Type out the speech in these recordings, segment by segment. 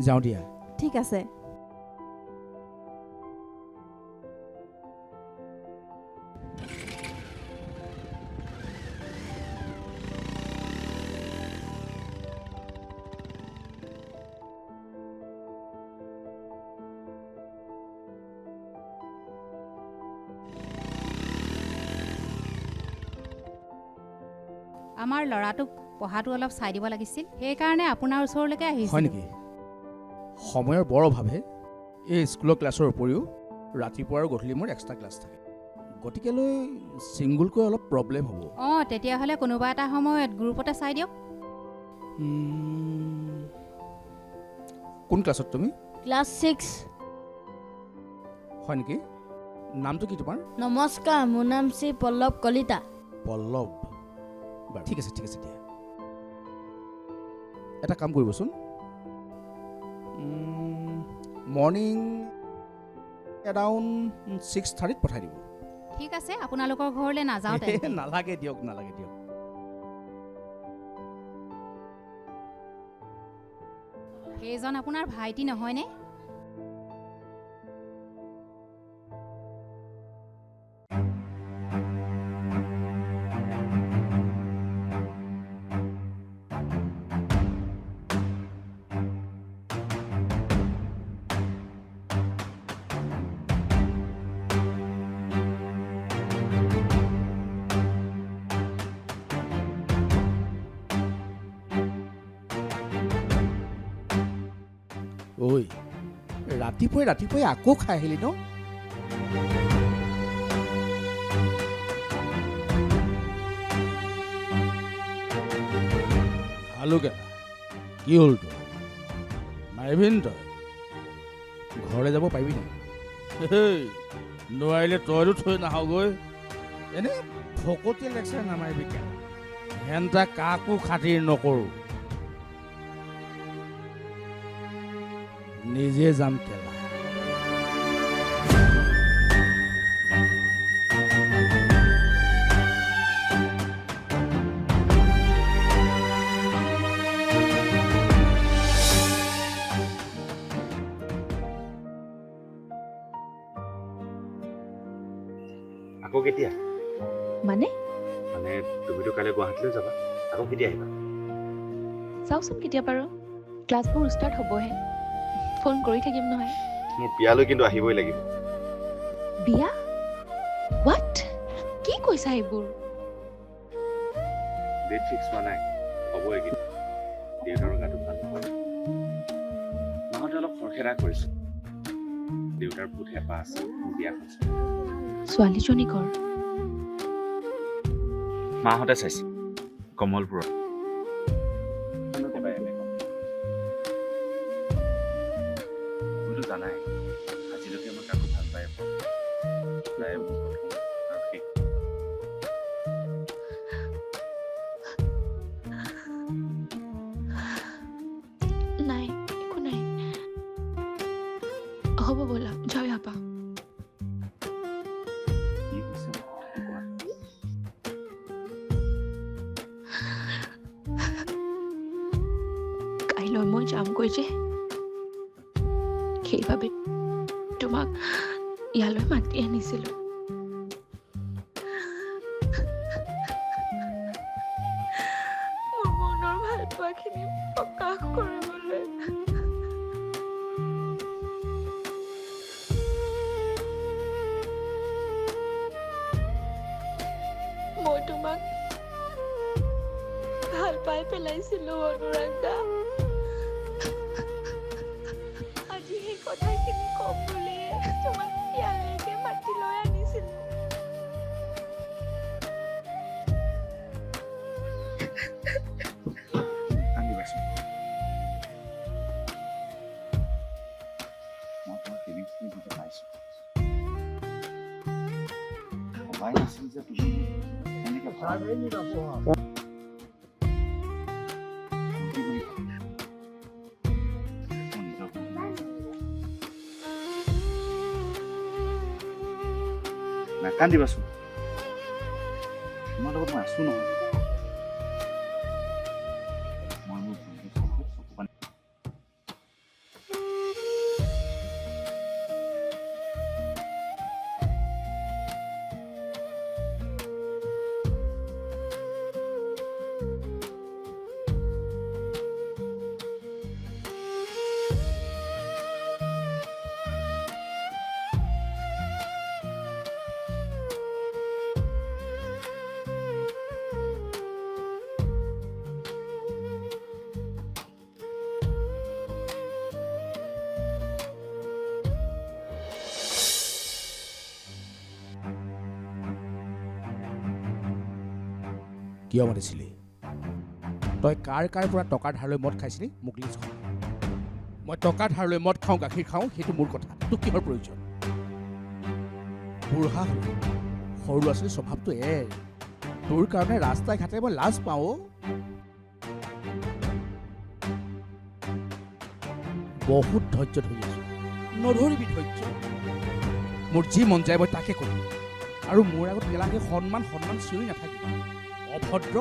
যাওঁ দিয়া। ঠিক আছে। আমাৰ ল'ৰাটোক পঢ়াটো অলপ চাই দিব লাগিছিল, সেইকাৰণে আপোনাৰ ওচৰলৈকে আহিছোঁ। হয় নেকি? সময়ৰ বৰ অভাৱহে। এই স্কুলৰ ক্লাছৰ উপৰিও ৰাতিপুৱা আৰু গধূলি মোৰ এক্সট্ৰা ক্লাছ থাকে, গতিকেলৈ ছিংগুলকৈ অলপ প্ৰব্লেম হ'ব। অঁ, তেতিয়াহ'লে কোনোবা এটা সময়ত গ্ৰুপতে চাই দিয়ক। কোন ক্লাছত তুমি? ক্লাছ 6। হয় নেকি? নামটো কি তোমাৰ? নমস্কাৰ, মোৰ নাম শ্ৰী পল্লৱ কলিতা। পল্লৱ। বাৰু ঠিক আছে দিয়া। এটা কাম কৰিবচোন, মৰ্ণিং এৰাউণ্ড 6:30 পঠাই দিব। ঠিক আছে, আপোনালোকৰ ঘৰলৈ নাযাওঁ তেন্তে। নালাগে দিয়ক। সেইজন আপোনাৰ ভাইটি নহয়নে? ঐ, ৰাতিপুৱাই আকৌ খাই আহিলি ন? আলু কেলা, কি হ'ল তোৰ? মাৰিবিন তই? ঘৰলৈ যাব পাৰিবি নাই? নোৱাৰিলে তইতো থৈ নাহগৈ। এনে ফকতীয়া লেকচাৰ নামাৰিবি কেলা, হেনটা কাকো খাতিৰ নকৰোঁ। নিজে যাম কেলা। আকৌ কেতিয়া? মানে তুমিতো কাইলৈ গুৱাহাটীলৈ যাবা, আকৌ কেতিয়া আহিবা? চাওচোন কেতিয়া পাৰো, ক্লাছবোৰ ষ্টাৰ্ট হ'বহে। ফোন কৰি থাকিম নহয়। মোৰ বিয়ালৈ কিন্তু আহিবই লাগিব। বিয়া? হোৱাট? কি কৈছা এইবোৰ? ডেট ফিক্স হোৱা নাই, হ'বই কিন্তু। দেউতাৰৰ গাটো ভাল নহয়, মাহঁতে অলপ খৰখেদা কৰিছে। দেউতাৰ বহুত হেঁপাহ আছে বিয়াখন চাই। ছোৱালীজনী ঘৰ? মাহঁতে চাইছে কমলপুৰত। তুমিতো জানাই আজিলৈকে মই কাকো ভাল পাই তাই মোৰ প্ৰথম আৰু শেষ। নাই, একো নাই। হ'ব ব'লা, যাওঁ ইয়াৰ পৰা। কি হৈছে কোৱা? কাইলৈ মই যামগৈ যে, সেইবাবে তোমাক ইয়ালৈ মাতি আনিছিলো। মোৰ মনৰ ভাল পোৱাখিনি প্ৰকাশ কৰিবলৈ। মই তোমাক ভাল পাই পেলাইছিলো অনুৰাগ দা। আজি সেই কথাখিনি কম বুলিয়ে তোমাক ইয়ালৈকে মাতি লৈ আনিছিলো। কান্দিবাচোন। মই তোমাৰ ফিলিংছখিনি বুজি পাইছোঁ। ভবাই নাছিল যে তুমি এনেকৈ নাকান্দিবাচোন, তোমাৰ লগত মই আছো নহয়। মই মোৰ ভণ্টিৰ চকুত চকু পানী কিয় মাতিছিলি তই কাৰ পৰা টকা ধাৰ লৈ মদ খাইছিলি মোক লিষ্ট খন মই টকা ধাৰ লৈ মদ খাওঁ গাখীৰ খাওঁ সেইটো মোৰ কথা তোক কিহৰ প্ৰয়োজন বুঢ়া হ'ল সৰু ল'ৰা ছোৱালীৰ স্বভাৱটো তোৰ কাৰণে ৰাস্তাই ঘাটে মই লাজ পাওঁ বহুত ধৈৰ্য ধৰি আছো নধৰিবি ধৈৰ্য মোৰ যি মন যায় মই তাকে কৰিম আৰু মোৰ আগত গেলাকে সন্মান চিঞৰি নাথাকিব অভদ্ৰ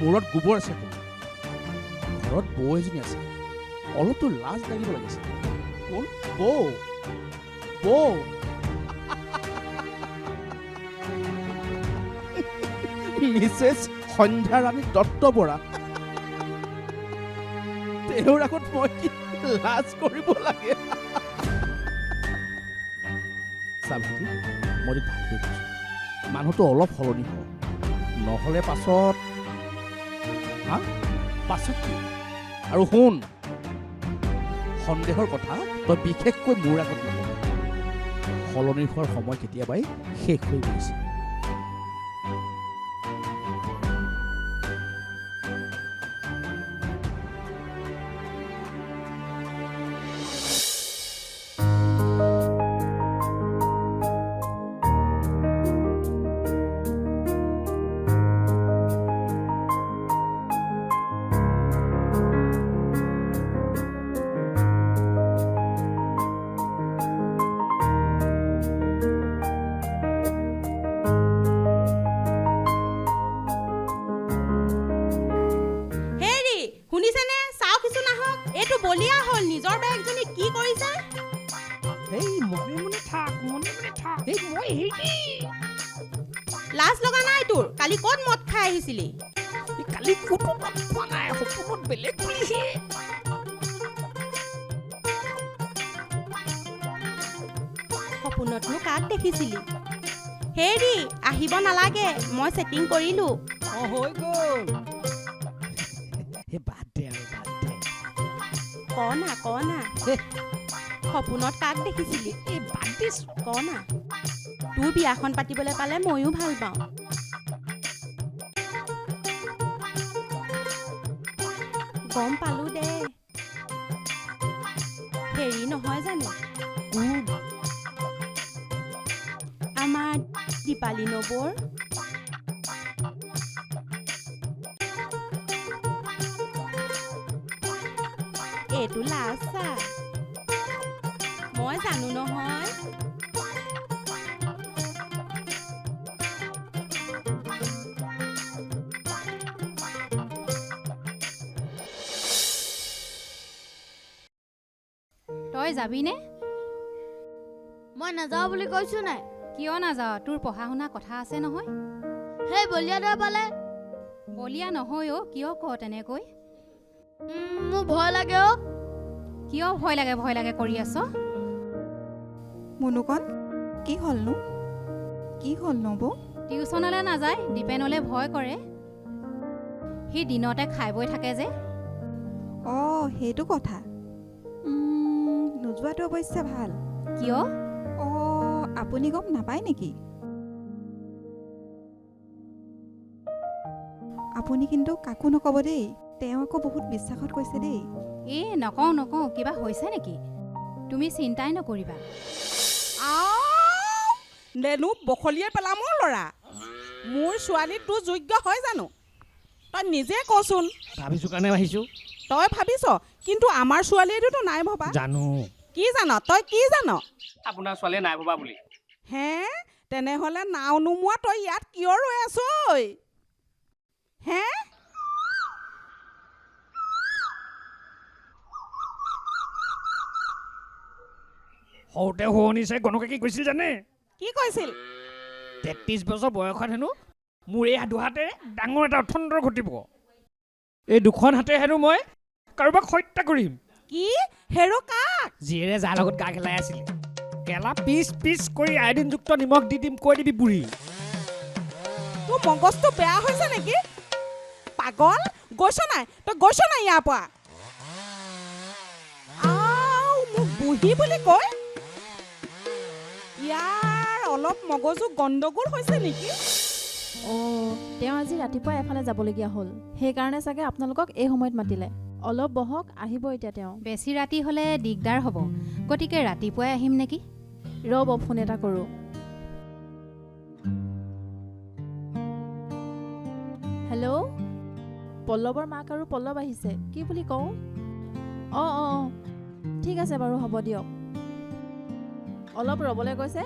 মূৰত গোবৰ আছে ঘৰত বৌ এজনী আছে অলপতো লাজ লাগিব লাগিছে কোন বৌ মিছেছ সন্ধ্যাৰাণী দত্ত বৰা তেওঁৰ আগত মই কি লাজ কৰিব লাগে চাবি মই তোক ভালকৈ কৈছোঁ মানুহটো অলপ সলনি হ'ব নহ'লে পাছত কি আৰু শুন সন্দেহৰ কথা তই বিশেষকৈ মোৰ আগত নকবি সলনি হোৱাৰ সময় কেতিয়াবাই শেষ হৈ গৈছে লাজ লগা নাই তোৰ কালি ক'ত মদ খাই আহিছিলি কালি ক'তো মদ খোৱা নাই সপোনত বেলেগ বুলিহে সপোনতনো কাক দেখিছিলি হেৰি আহিব নালাগে মই ছেটিং কৰিলো হৈ গ'ল বাদ দে ক না সপোনত কাক দেখিছিলি ক না তোৰ বিয়াখন পাতিবলৈ পালে ময়ো ভাল পাওঁ গম পালো দে হেৰি নহয় জানো আমাৰ দীপালী নবৌৰ এইটো লাজ চা মই জানো নহয় তই যাবিনে মই নাযাওঁ বুলি কৈছো নাই কিয় নাযাৱ তোৰ পঢ়া শুনা কথা আছে নহয় সেই বলিয়া দৰে পালে বলিয়া নহয় কিয় ক তেনেকৈ মোৰ ভয় লাগে কিয় ভয় লাগে কৰি আছ মুনুকণ কি হ'লনো বৌ টিউচনলৈ নাযায় দীপেনলৈ ভয় কৰে সি দিনতে খাই বৈ থাকে যে সেইটো কথা নোযোৱাটো অৱশ্যে ভাল কিয় আপুনি গম নাপায় নেকি আপুনি কিন্তু কাকো নক'ব দেই তেওঁ আকৌ বহুত বিশ্বাসত কৈছে দেই নকওঁ কিবা হৈছে নেকি তুমি চিন্তাই নকৰিবা নেনু বখলিয়াই পেলাম ল'ৰা মোৰ ছোৱালী তোৰ যোগ্য হয় জানো তই নিজে কচোন ভাবিছো কাৰণে আহিছো তই ভাবিছ কিন্তু আমাৰ ছোৱালীয়েতো নাই ভবা জানো কি জান তই কি জান আপোনাৰ ছোৱালীয়ে নাই ভবা বুলি হে তেনেহ'লে নাও নোমোৱা তই ইয়াত কিয় ৰৈ আছ হে সৰুতে শুৱনিছে গণকে কি কৈছিল জানে কি কৈছিল 33 বছৰ বয়সত হেনো মোৰ এই দুহাতেৰে ডাঙৰ এটা অৰ্থন্তৰ ঘটিব এই দুখন হাতে হেনো মই কাৰোবাক হত্যা কৰিম কি হেৰো কাক যিয়েৰে যাৰ লগত গা খেলাই আছিলে কেলা পিচ কৰি আয়োডিনযুক্ত নিমখ দি দিম কৈ দিবি বুঢ়ী তোৰ মগজটো বেয়া হৈছে নেকি পাগল গৈছ নাই ইয়াৰ পৰা মোক বুঢ়ী বুলি কয় ইয়াৰ অলপ মগজু গণ্ডগোল হৈছে নেকি অঁ তেওঁ আজি ৰাতিপুৱা এফালে যাবলগীয়া হ'ল সেইকাৰণে চাগে আপোনালোকক এই সময়ত মাতিলে অলপ বহক আহিব এতিয়া তেওঁ বেছি ৰাতি হ'লে দিগদাৰ হ'ব গতিকে ৰাতিপুৱাই আহিম নেকি ৰ'ব ফোন এটা কৰোঁ হেল্ল' পল্লৱৰ মাক আৰু পল্লৱ আহিছে কি বুলি কওঁ অঁ ঠিক আছে বাৰু হ'ব দিয়ক অলপ ৰ'বলৈ কৈছে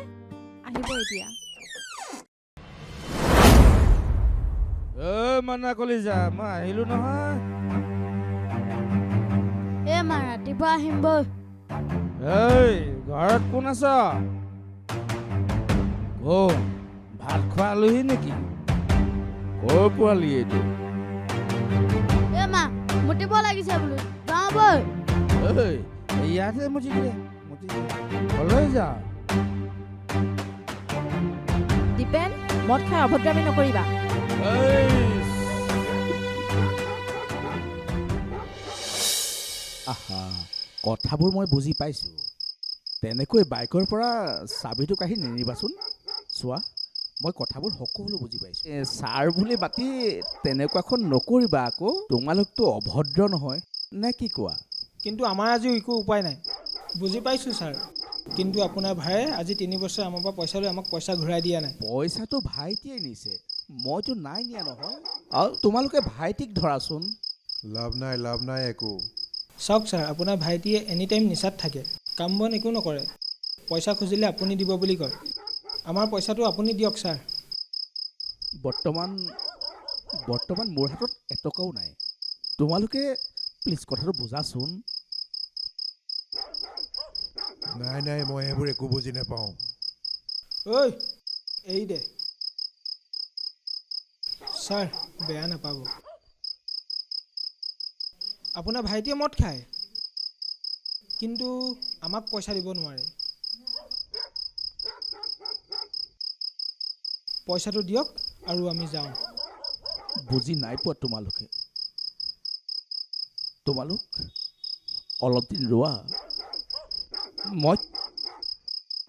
আহিব এতিয়া মানা কলিজা মই আহিলো নহয় এ মা ৰাতিপুৱা আহিম বৈ এই ঘৰত কোন আছ কোন ভাত খোৱা আলহী নেকি ক'ৰ পোৱালি এইটো এ মা মুতিব লাগিছে বোলো যাওঁ বৈ এই ইয়াতে মুঠি দিয়ে কলৈ যা দীপেন মদ খাই অভদ্ৰামী নকৰিবা আহা কথাবোৰ মই বুজি পাইছোঁ তেনেকৈ বাইকৰ পৰা চাবিটো কাঢ়ি নিনিবাচোন চোৱা মই কথাবোৰ সকলো বুজি পাইছোঁ ছাৰ বুলি মাতি তেনেকুৱাখন নকৰিবা আকৌ তোমালোকতো অভদ্ৰ নহয় নে কি কোৱা কিন্তু আমাৰ আজিও একো উপায় নাই বুজি পাইছোঁ ছাৰ কিন্তু আপোনাৰ ভায়ে আজি 3 বছৰ আমাৰ পৰা পইচা লৈ আমাক পইচা ঘূৰাই দিয়া নাই পইচাটো ভাইটিয়ে নিছে মইতো নাই নিয়া নহয় আৰু তোমালোকে ভাইটিক ধৰাচোন লাভ নাই একো চাওক ছাৰ আপোনাৰ ভাইটিয়ে এনি টাইম নিচাত থাকে কাম বন একো নকৰে পইচা খুজিলে আপুনি দিব বুলি কয় আমাৰ পইচাটো আপুনি দিয়ক ছাৰ বৰ্তমান মোৰ হাতত এটকাও নাই তোমালোকে প্লিজ কথাটো বুজাচোন নাই মই এইবোৰ একো বুজি নাপাওঁ ঐ এৰি দে ছাৰ বেয়া নাপাব আপোনাৰ ভাইটিয়ে মদ খায় কিন্তু আমাক পইচা দিব নোৱাৰে পইচাটো দিয়ক আৰু আমি যাওঁ বুজি নাই পোৱা তোমালোক অলপ দিন ৰোৱা মই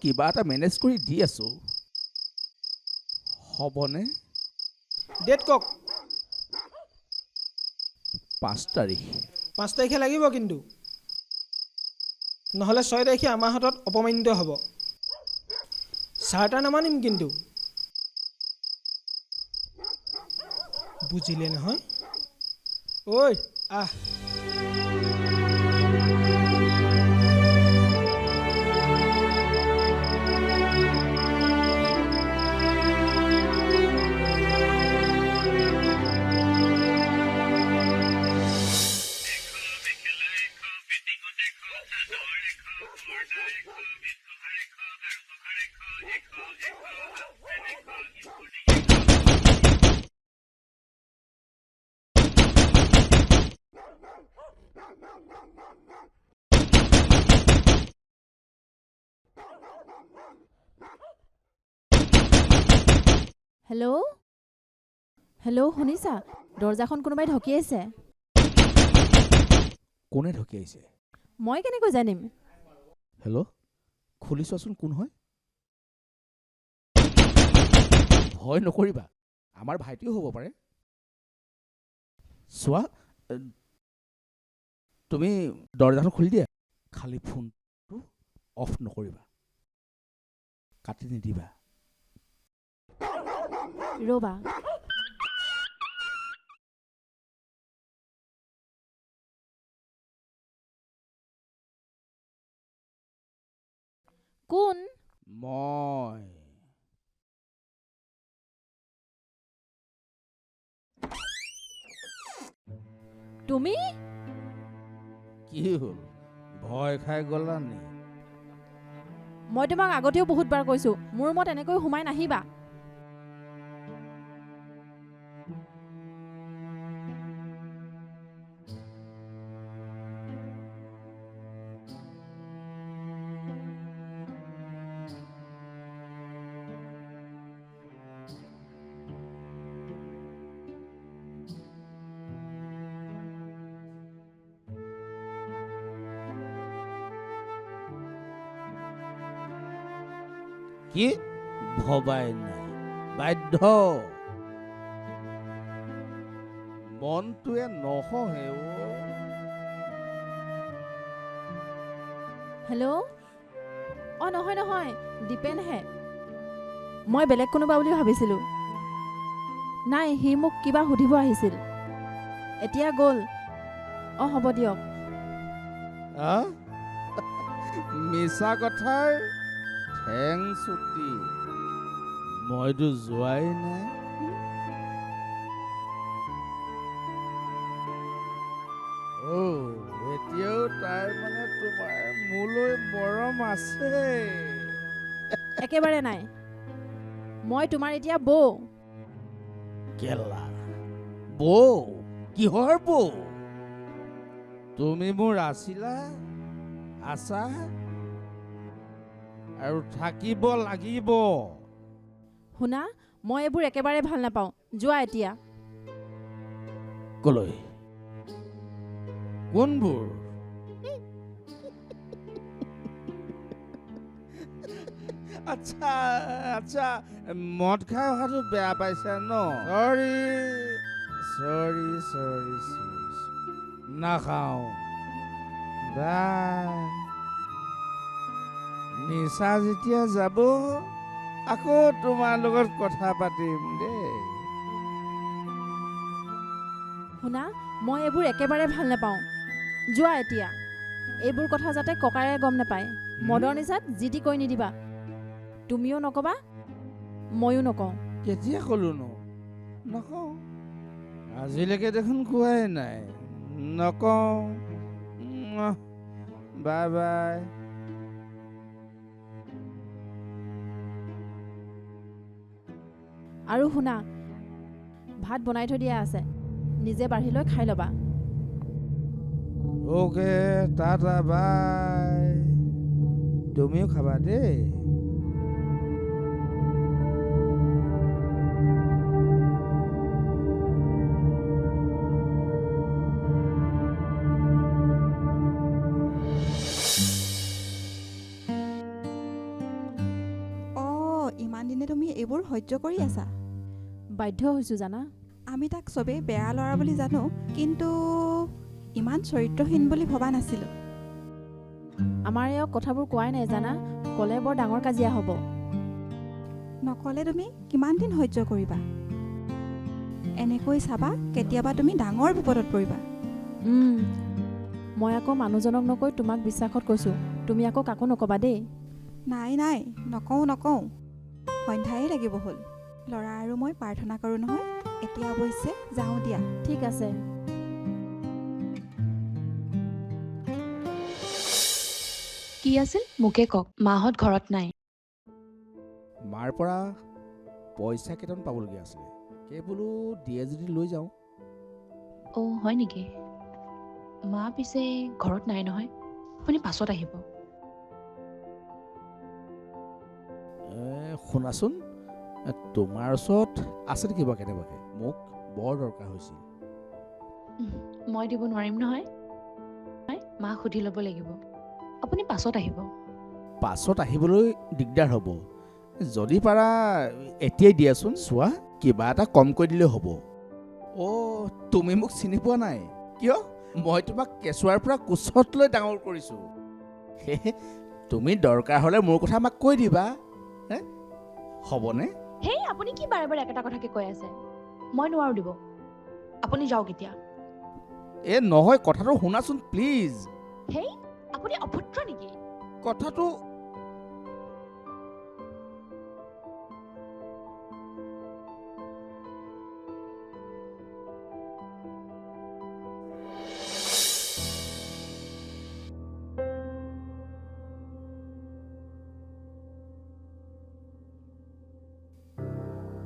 কিবা এটা মেনেজ কৰি দি আছোঁ হ'বনে ডেট কওক 5 তাৰিখ 5 তাৰিখে লাগিব কিন্তু নহ'লে 6 তাৰিখে আমাৰ হাতত অপমানিত হ'ব ছাৰ নামানিম কিন্তু বুজিলে নহয় ঐ আহ হেল্ল' শুনিছা দৰ্জাখন কোনোবাই ঢকিয়াইছে কোনে ঢকিয়াইছে মই কেনেকৈ জানিম হেল্ল' খুলি চোৱাচোন কোন হয় ভয় নকৰিবা আমাৰ ভাইটিও হ'ব পাৰে চোৱা তুমি দৰ্জাখন খুলি দিয়া খালি ফোনটো অফ নকৰিবা কাটি নিদিবা ৰ'বা কোন মই তুমি কি হ'ল ভয় খাই গ'লা নি মই তোমাক আগতেও বহুত বাৰ কৈছোঁ মোৰ ৰুমত এনেকৈ সোমাই নাহিবা কি ভবাই নাই বাধ্য মনটোৱে নহহে হেল্ল' অঁ নহয় নহয় দীপেনহে মই বেলেগ কোনোবা বুলি ভাবিছিলোঁ নাই সি মোক কিবা সুধিব আহিছিল এতিয়া গ'ল অঁ হ'ব দিয়ক মিছা কথাৰ ঠেং চুটি মইতো যোৱাই নাই এতিয়াও তাই মানে তোমাৰ মোলৈ মৰম আছে একেবাৰে নাই মই তোমাৰ এতিয়া বৌ কেলা বৌ কিহৰ বৌ তুমি মোৰ আছিলা আছা আৰু থাকিব লাগিব শুনা মই এইবোৰ একেবাৰে ভাল নাপাওঁ যোৱা এতিয়া কলৈ কোনবোৰ আচ্ছা আচ্ছা মদ খাই অহাটো বেয়া পাইছা ন চৰি চৰি চৰি চৰি নাখাওঁ বাই নিচা যেতিয়া যাব আকৌ তোমাৰ লগত কথা পাতিম দেই শুনা মই এইবোৰ একেবাৰে ভাল নাপাওঁ যোৱা এতিয়া এইবোৰ কথা যাতে ককাৰে গম নাপায় মদৰ নিচাত যি টি কৈ নিদিবা তুমিও নকবা ময়ো নকওঁ কেতিয়া ক'লোনো নকওঁ আজিলৈকে দেখোন কোৱাই নাই নকওঁ বাই বাই আৰু শুনা ভাত বনাই থৈ দিয়া আছে নিজে বাঢ়ি লৈ খাই ল'বা অ'কে টাটা বাই তুমিও খাবা দেই ইমান দিনে তুমি এইবোৰ সহ্য কৰি আছা বাধ্য হৈছোঁ জানা আমি তাক চবেই বেয়া ল'ৰা বুলি জানো কিন্তু ইমান চৰিত্ৰহীন বুলি ভবা নাছিলোঁ আমাৰ এওঁ কথাবোৰ কোৱাই নাই জানা ক'লে বৰ ডাঙৰ কাজিয়া হ'ব নক'লে তুমি কিমান দিন সহ্য কৰিবা এনেকৈ চাবা কেতিয়াবা তুমি ডাঙৰ বিপদত পৰিবা মই আকৌ মানুহজনক নকৈ তোমাক বিশ্বাসত কৈছোঁ তুমি আকৌ কাকো নক'বা দেই নাই নাই নকওঁ সন্ধ্যাই লাগিব হ'ল ল'ৰা আৰু মই প্ৰাৰ্থনা কৰোঁ নহয় এতিয়া অৱশ্যে যাওঁ দিয়া ঠিক আছে কি আছিল মোকে কওক মাহঁত ঘৰত নাই মাৰ পৰা পইচা কেইটামান পাবলগীয়া আছিলে সেই বোলো দিয়ে যদি লৈ যাওঁ অ' হয় নেকি মা পিছে ঘৰত নাই নহয় আপুনি পাছত আহিব শুনাচোন তোমাৰ ওচৰত আছে নেকি কিবা কেনেবাকৈ মোক বৰ দৰকাৰ হৈছিল মই দিব নোৱাৰিম নহয় মাক সুধি ল'ব লাগিব আপুনি পাছত আহিব পাছত আহিবলৈ দিগদাৰ হ'ব যদি পাৰা এতিয়াই দিয়াচোন চোৱা কিবা এটা কমকৈ দিলেও হ'ব তুমি মোক চিনি পোৱা নাই কিয় মই তোমাক কেঁচুৱাৰ পৰা কোচত লৈ ডাঙৰ কৰিছোঁ তুমি দৰকাৰ হ'লে মোৰ কথা আমাক কৈ দিবা হ'বনে হেই আপুনি কি বাৰে বাৰে একেটা কথাকে কৈ আছে মই নোৱাৰো দিব আপুনি যাওক এতিয়া নহয় কথাটো শুনাচোন প্লিজ হেই আপুনি অভদ্ৰ নেকি কথাটো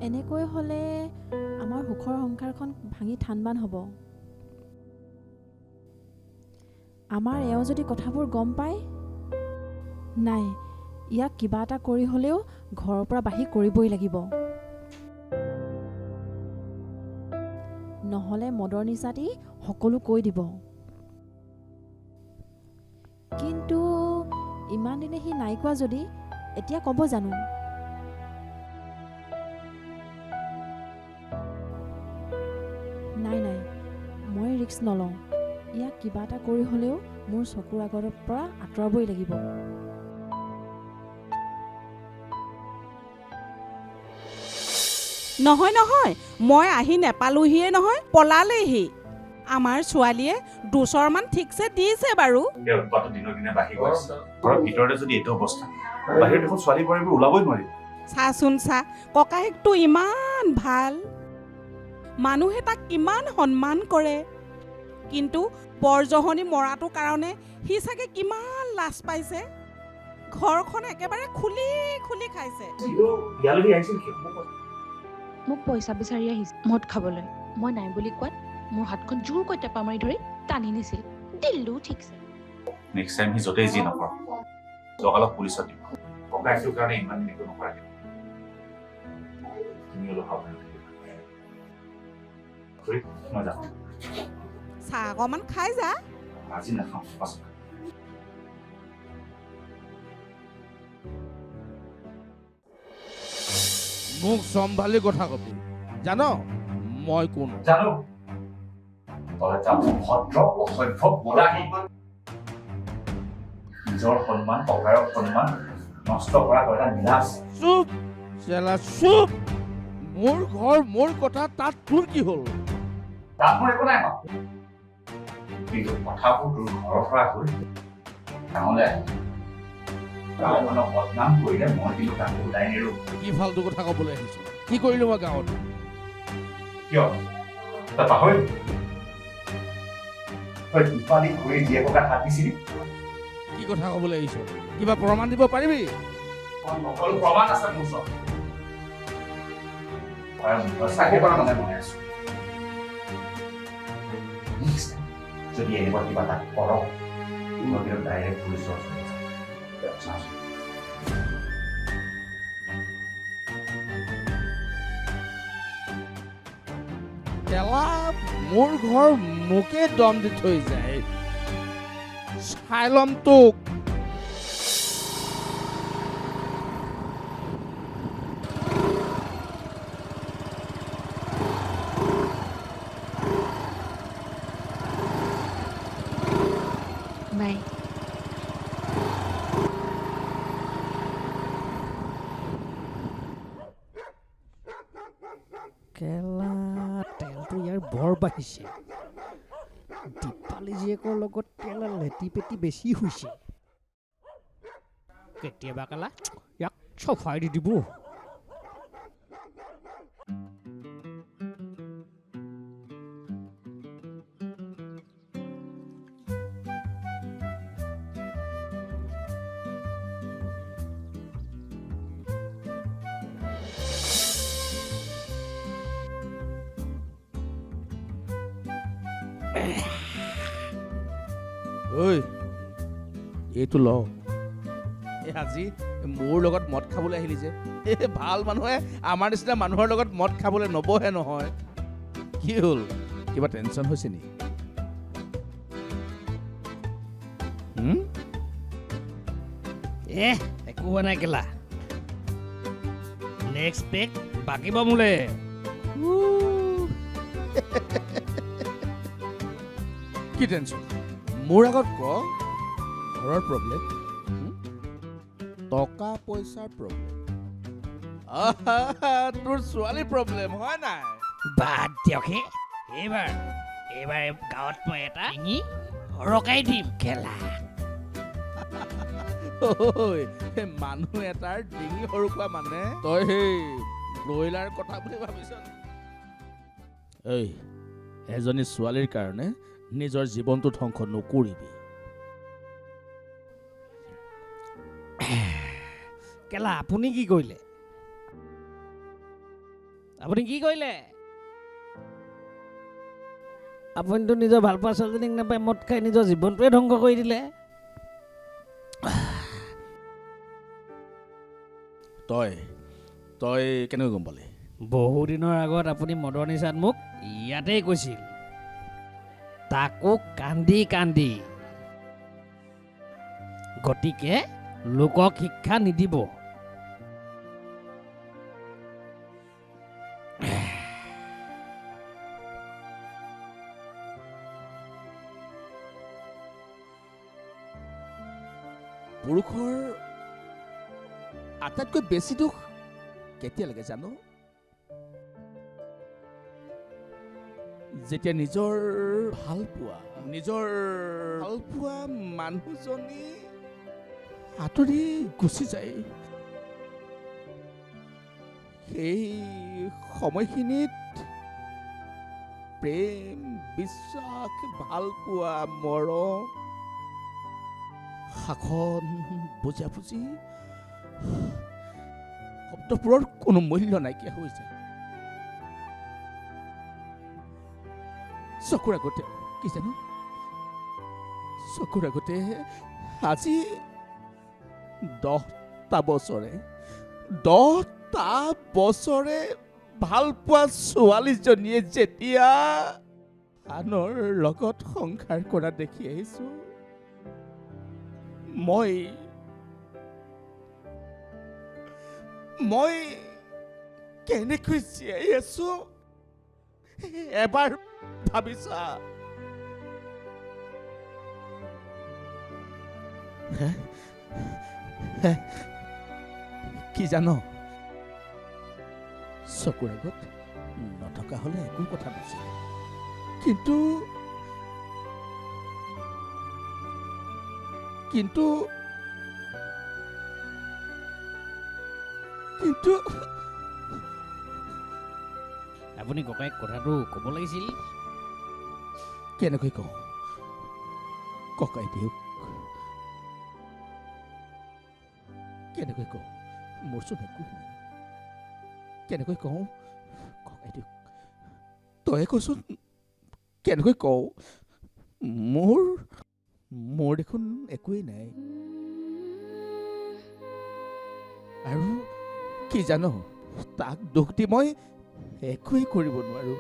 এনেকৈ হ'লে আমাৰ সুখৰ সংসাৰখন ভাঙি থানবান হ'ব আমাৰ এওঁ যদি কথাবোৰ গম পায় নাই ইয়াক কিবা এটা কৰি হ'লেও ঘৰৰ পৰা বাহিৰ কৰিবই লাগিব নহ'লে মদৰ নিচাটি সকলো কৈ দিব কিন্তু ইমান দিনে সি নাই কোৱা যদি এতিয়া ক'ব জানো নাই ৰিস্ক নলওঁ ইয়াক কিবা এটা কৰি হ'লেও মোৰ চকুৰ আগৰ পৰা আঁতৰাবই লাগিব নহয় নহয় মই আহি নেপালোহিয়ে নহয় পলালেহি আমাৰ ছোৱালীয়ে দুচৰমান ঠিকছে দিছে বাৰু এই উৎপাতটো দিনক দিনে বাঢ়ি গৈছে ঘৰৰ ভিতৰতে যদি এইটো অৱস্থা বাহিৰত দেখোন ছোৱালী বোৱাৰীবোৰ ওলাবই নোৱাৰিব চাচোন চা ককায়েকটো ইমান ভাল মানুহে তাক কিমান সন্মান কৰে কিন্তু বৰজহনী মৰাটোৰ কাৰণে সি চাগে কিমান লাজ পাইছে ঘৰখন একেবাৰে খুলি খুলি খাইছে ইয়ালৈকে আহিছিল কি মোক পইচা বিচাৰি আহিছে মদ খাবলৈ মই নাই বুলি কোৱাত মোৰ হাতখন জোৰকৈ টেপা মাৰি ধৰি টানি নিছিল দিল্লো ঠিকছে নেক্সট টাইম সি য'তেই যি নকৰ লগালগ পুলিচত দিব ককাইটোৰ কাৰণে ইমান দিন একো নকৰাকে তুমি অলপ সাৱধান থাকিবা মই যাওঁ চাহ অকণমান খাই যা আজি নাখাওঁ পাছত মোক চম্ভালি কথা কবি জান মই কোন জানো তই এটা ভদ্ৰ অসভ্য বৰাহী নিজৰ সন্মান ককায়ৰ সন্মান নষ্ট কৰা এটা নিলাজ চুপ চেলা চুপ মোৰ ঘৰ মোৰ কথা তাত তোৰ কি হ'ল তাত মোৰ একো নাই কিন্তু কথাবোৰ তোৰ ঘৰৰ পৰা গৈ গাঁৱলৈ আহি গাঁওখনক বদনাম কৰিলে মই কিন্তু তাকো ওলাই নেৰো কি ফাল্টু কথা ক'বলৈ আহিছো কি কৰিলো মই গাঁৱত কিয় তই পাহৰি তই দীপালি কৰি জীয়েকক হাত দিছিলি কি কথা ক'বলৈ আহিছ কিবা প্ৰমাণ দিব পাৰিবি সকলো প্ৰমাণ আছে মোৰ ওচৰত চাকৰি কৰা মানে মই আছো যদি এনেকুৱা কিবা এটা কৰ মই কিন্তু ডাইৰেক্ট পুলিচৰ তেলা মোৰ ঘৰ মোকে দম দি থৈ যায় চাই ল'ম তোক বাই কেলা তেলটো ইয়াৰ বৰ বাঢ়িছে দীপালি জীয়েকৰ লগত কেলা লেটি পেটি বেছি হৈছে কেতিয়াবা কেলা ইয়াক চফাই দি দিব ঐ এইটো ল আজি মোৰ লগত মদ খাবলৈ আহিলি যে ভাল মানুহে আমাৰ নিচিনা মানুহৰ লগত মদ খাবলৈ নবহে নহয় কি হ'ল কিবা টেনশ্যন হৈছে নেকি একো হোৱা নাই কেলা নেক্সট পেক বাকিব মোলে কি টেনশ্যন মোৰ আগত ক ঘৰৰ প্ৰব্লেম টকা পইচাৰ প্ৰব্লেম তোৰ ছোৱালীৰ প্ৰব্লেম হয় নাই বাদ দিয়ক এইবাৰ গাঁৱত মই এটা ডিঙি সৰকাই দিম কেলা মানুহ এটাৰ ডিঙি সৰুকুৱা মানে তই সেই ব্ৰইলাৰ কথা বুলি ভাবিছ এই এজনী ছোৱালীৰ কাৰণে নিজৰ জীৱনটো ধ্বংস নকৰিবি কেলা আপুনি কি কৰিলে আপুনিতো নিজৰ ভাল পোৱা ছোৱালীজনীক নাপায় মদ খাই নিজৰ জীৱনটোৱে ধ্বংস কৰি দিলে তই কেনেকৈ গম পালি বহুদিনৰ আগত আপুনি মদৰ নিচাত মোক ইয়াতেই কৈছিল তাকো কান্দি কান্দি গতিকে লোকক শিক্ষা নিদিব পুৰুষৰ আটাইতকৈ বেছি দুখ কেতিয়া লাগে জানো? যেতিয়া নিজৰ ভাল পোৱা মানুহজনী আঁতৰি গুচি যায়। সেই সময়খিনিত প্ৰেম, বিশ্বাস, ভাল পোৱা, মৰম, শাসন, বুজাবুজি শব্দবোৰৰ কোনো মূল্য নাইকিয়া হৈ যায়। চকুৰ আগতে কি জানো, চকুৰ আগতে আজি 10টা বছৰে ভাল পোৱা ছোৱালীজনীয়ে যেতিয়া আনৰ লগত সংসাৰ কৰা দেখি আহিছো, মই কেনেকৈ জীয়াই আছো এবাৰ ভাবিছা? কি জানো, চকুৰ আগত নথকা হলে একো কথা নাছিল, কিন্তু কিন্তু কিন্তু আপুনি ককাইক কথাটো ক'ব লাগিছিল। কেনেকৈ কওঁ ককাই দিয়ক, কেনেকৈ কওঁ মোৰচোন একো নাই, কেনেকৈ কওঁ ককাই দিয়ক, তই কচোন কেনেকৈ কওঁ? মোৰ দেখোন একোৱেই নাই। আৰু কি জানো, তাক দুখ দি মই একোৱেই কৰিব নোৱাৰো।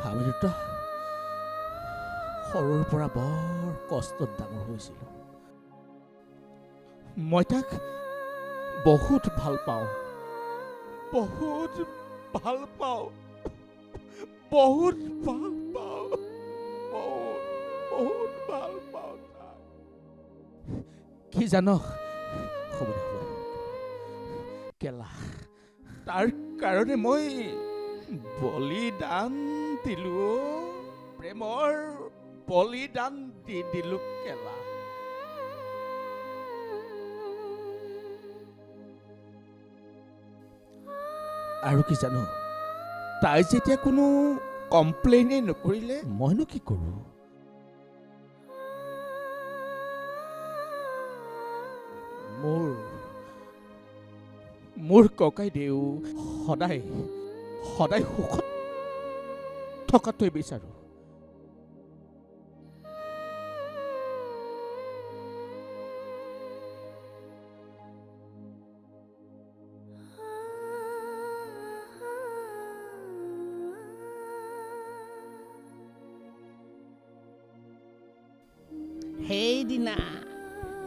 আমি দুটা সৰুৰ পৰা বৰ কষ্টত ডাঙৰ হৈছিলো। মই তাক বহুত ভাল পাওঁ তাক। কি জানো, হ'ব কেলা, তাৰ কাৰণে মই বলিদান দিলো, প্ৰেমৰ বলিদান দি দিলো কেলা। আৰু কি জানো, তাই যেতিয়া কোনো কমপ্লেইনে নকৰিলে মইনো কি কৰো? মোৰ ককাই দেউ সদায় সুখত থকাটোৱে বিচাৰো।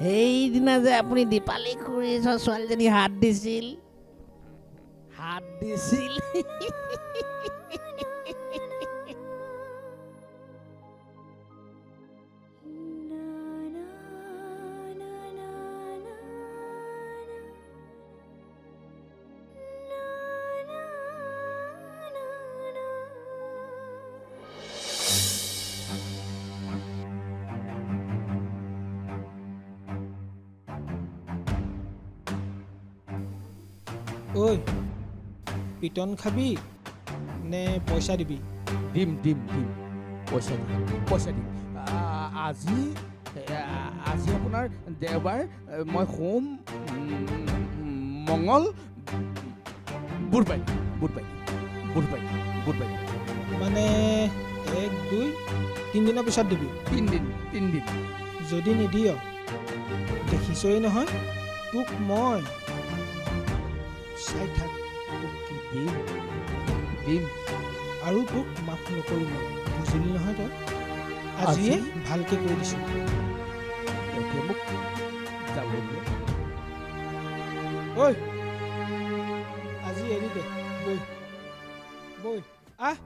সেইদিনা যে আপুনি দীপালী খুৰীৰ ছোৱালীজনী হাত দিছিল ঐ, পিটন খাবি নে পইচা দিবি? দিম পইচা দিম। আজি আপোনাৰ দেওবাৰ, মই সোম, মঙল, বুধবাৰ। মানে 1, 2, 3 দিনৰ পিছত দিবি? 3 দিন। যদি নিদিয়, দেখিছই নহয় তোক মই চাই থাক, তোক কি দিম আৰু তোক মাফ নকৰিম, বুজিলি নহয়? তই আজিয়ে ভালকে কৈ দিছোঁ। এতিয়া মোক যাব দিয়ে। ঐ, আজি এৰি দে, বৈ আহ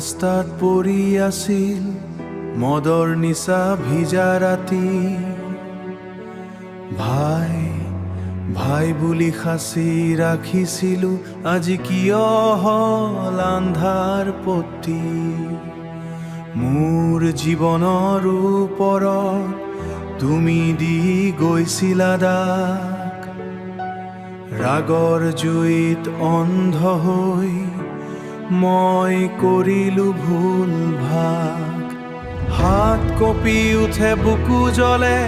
ৰাস্তাত পৰি আছিল মদৰ নিচা ভিজা ৰাতি ভাই ভাই বুলি সাঁচি ৰাখিছিলো আজি কিয় হল আন্ধাৰ পতি মোৰ জীৱনৰ ওপৰত তুমি দি গৈছিলা দাগ ৰাগৰ জুইত অন্ধ হৈ মই কৰিলো ভুল ভাগ হাত কঁপি উঠে বুকু জ্বলে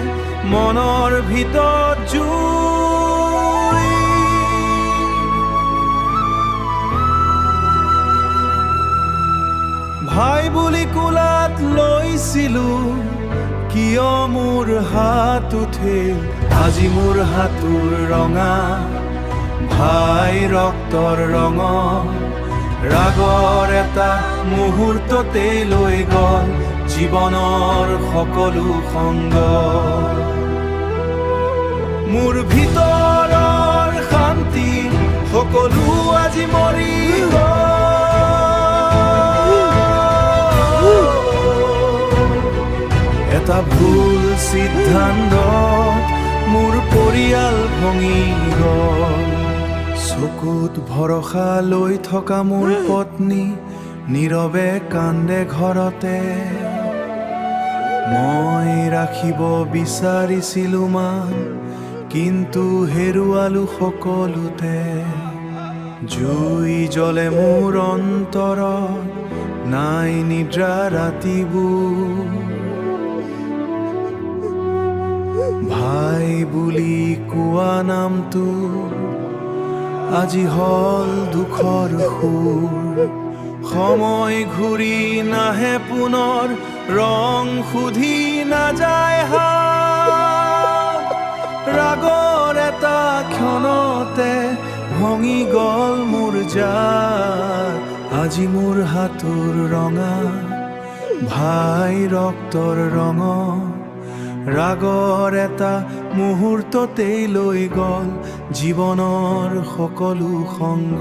মনৰ ভিতৰত জুই ভাই বুলি কোলাত লৈছিলো কিয় মোৰ হাত উঠে আজি মোৰ হাতৰ ৰঙা ভাই ৰক্তৰ ৰঙ ৰাগৰ এটা মুহূৰ্ততে লৈ গ'ল জীৱনৰ সকলো সংগ মোৰ ভিতৰৰ শান্তি সকলো আজি মৰি গ'ল এটা ভুল সিদ্ধান্তত মোৰ পৰিয়াল ভঙি গ'ল চকুত ভৰসা লৈ থকা মোৰ পত্নী নীৰৱে কান্দে ঘৰতে মই ৰাখিব বিচাৰিছিলো মান কিন্তু হেৰুৱালো সকলোতে জুই জ্বলে মোৰ অন্তৰত নাই নিদ্ৰা ৰাতিবোৰ ভাই বুলি কোৱা নামটো আজি হল দুখৰ সুৰ সময় ঘূৰি নাহে পুনৰ ৰং সুধি নাযায় ৰাগৰ এটা ক্ষণতে ভঙি গ'ল মোৰ জাত আজি মোৰ হাতৰ ৰঙা ভাই ৰক্তৰ ৰঙ ৰাগৰ এটা মুহূৰ্ততেই লৈ গ'ল জীৱনৰ সকলো সংগ